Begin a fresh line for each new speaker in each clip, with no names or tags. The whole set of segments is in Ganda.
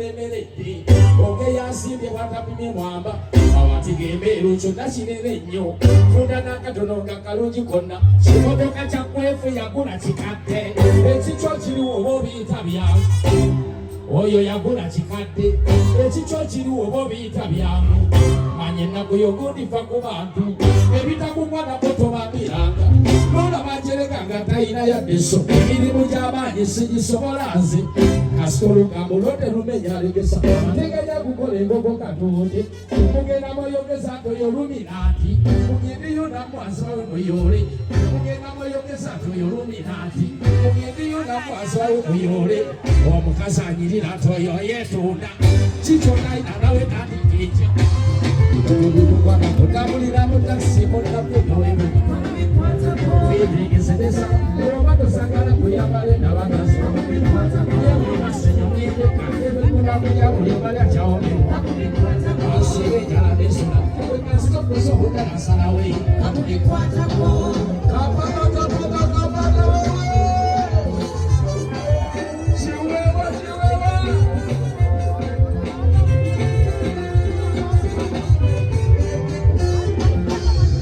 mulemerede oge yasimbye bwatapimye mwamba awati gembeero kyonna kinene nnyo funda n'akatono nga kalungi konna kimotoka kyakwefu yagula kikadde ekikyo kiriwo oba obiyita byangu oyo yagula kikadde ekikyo kiriwo oba obiyita byangu manye ennaku yogundifa ku bantu ebitakugwanako tobambiranga nolaba jereka nga talina yaddeso emirimu gy'amaanyi sigisobola nze kasita olugambo lwode lumenya alegesa ateganya kukola engogo katonde mugenda mweyogeza ntoyo luminaati mugendiyo namwazawe muyole mugenda mweyogeza ntoyo luminaati mugendiyo namwazawe muyole omukazi anyirira ntoyo yetunda kikyonayina nawe nandikija kugwana kutambulira mutakisi munakunowe Egesedesa, oba tosagala kuyambale n'abakazi yemulimasenyo mwendeka ebekulakuya bulimbala kyawomerwa asire enjala nesula wekasitokusa obutanasalawe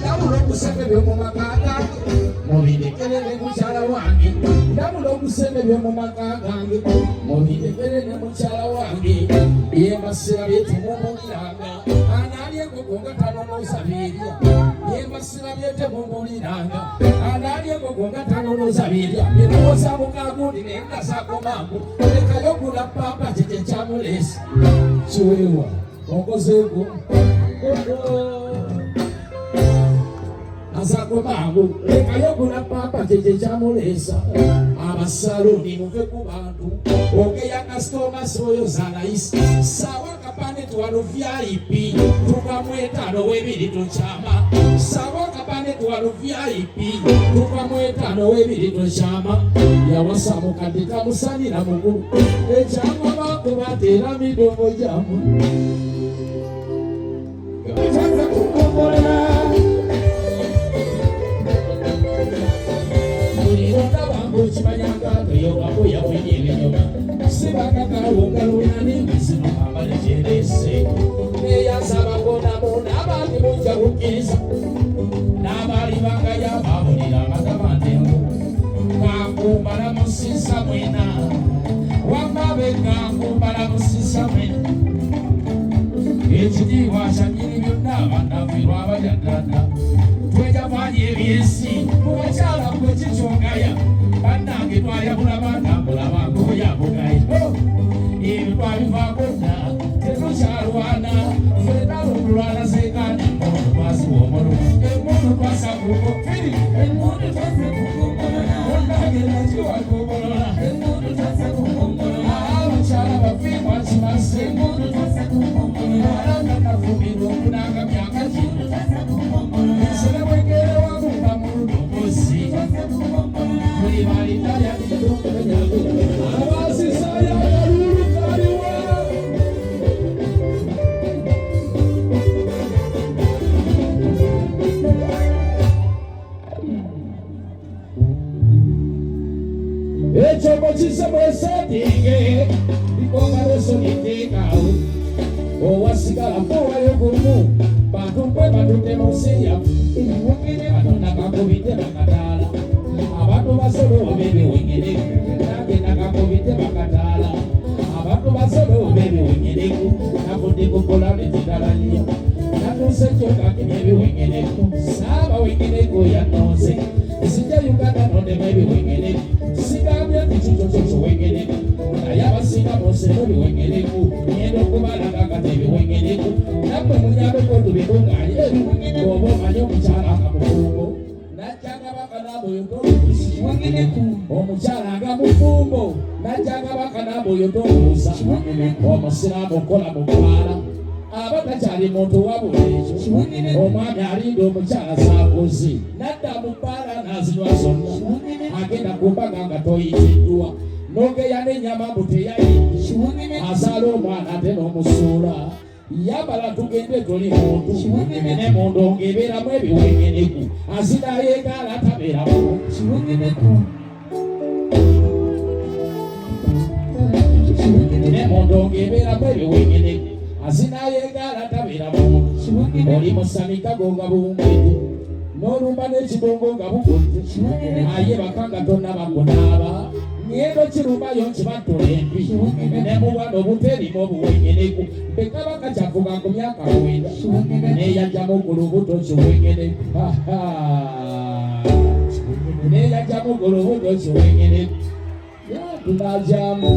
nabula okusebe byomumakaga mubirekerere mukyala wange ndabula okuseme byomumaka gange mubirekerere mukyala wange byembasira byetemumuliranga anali egogo nga tanonoza birya byembasira byetemumuliranga anali egogo nga tanonoza birya birowooza mukagundi nengazakomangu olekayo gula papa kye kyamulesa kiwewa okozeeko azakomangu lekayo gula papa kye kyamulesa abasaluni muve ku bantu ogeya kasitoma soyo zalayisi sawa kapande tuwalo VIP tuva mwetano webiri tokyama sawa kapande tuwalo VIP tuva mwetano webiri tokyama yawasa mukadde tamusanira mugulu ekyama bakubatera midomo gyamu Chimanyanga toyoba ya wenyewe nyoba sibakaka wongaluna n'emizino abalekerese eyasaba bonabona abandi mujja kukkiriza n'abali bangaya babulira amatama ntengo kakumbala musisa mwena wambabe kakumbala musisa mwena ekitiibwa kyanyini byonna abannafiirwa abajaddadda twejavanye ebyensi mubakyala kwe kikyongaya bannange twayabula bandambula bangoyabugaya ebyo twabivaako dda tetukyalwana fena olulwana zekandi emundu twasiwa omululu emundu twasakuko firi emundu twasakukongolola onnange nakiwakongolola emundu twasakukongolola abakyala bafiibwa kimase emundu twasakukongolola alanga nafumirwa okunanga myaka kino ensole bwegere wagumba mu ludogozi buli balitalya abasisaya yalulukaliwa ekyombo kisemwesetinge likongaleso liteekawo owasigala mpowayo gumu bantu kwe batudde musiya ebiwengere katonda kakubidde bakataala abantu basolo bebiwengereku nange nakakubidde bakataala abantu basolo bebiwengereku navudde kukola nekidala nnyo natuuse kyokakiri ebiwengereku saaba wengereku yanonze sijja uganda nondemu ebiwengereku sigambye nti kikyo kyo kiwengereku naye abasinga bonsemu ebiwengereku ngenda okubalanga kati ebiwengereku nammwe munyambeko tubibunganye oba omanye omukyala akamufumbo najjanga bakanamba oyo tobuuza omukyala agamufumbo najjanga bakanamba oyo tobuuza omusiraamu okola mukwala aba takyali muntu wabula ekyo omwami alinda omukyala zaaguzi nadda mu bbaala n'azinywa zonna agenda ku mbaga nga toyitiddwa n'ogeya n'ennyama mbu teyayidde azaala omwana ate n'omusuula yabala tugende tuli muntu ne muntu ng'ebeeramu ebiwengeneku azinayeegaala tabeeramu ne mondonge ebera bwe wengene asinaye ngala tabera mu oli musamika gonga bungede n'olumba n'ekibongo nga bugodde aye bakanga tonna bakunaaba ngendo kirumbayo nkibattula empi ne mubwana obuterimu obuwengeneku bekabaka kyavuga ku myaka 9 neyajjamu ku lubuto kiwengeneku neyajjamu ku lubuto kiwengeneku tunajamu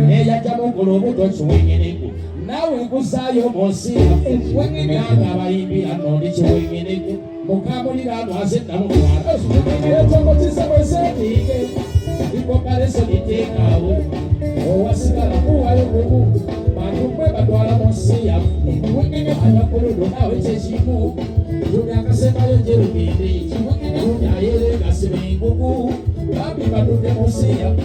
neyajjamu ku lubuto kiwengeneku nawe nkusaayo munsi yaffe nanga abayimbi ano ndi kiwengeneku mukamulira ano azenamutwala ekyokokiza bwezeetiike ikopareso niteekaawo owasigala kuwayo bubu bantu mwe batwala munsi yaffe anakuludo nawe kyekimu tubyakasemayo gyerugende tunyayerengasiba engugu bambi batudde munsi yaffe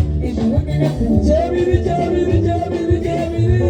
gyebiri gyebiri gyebiri gyebiri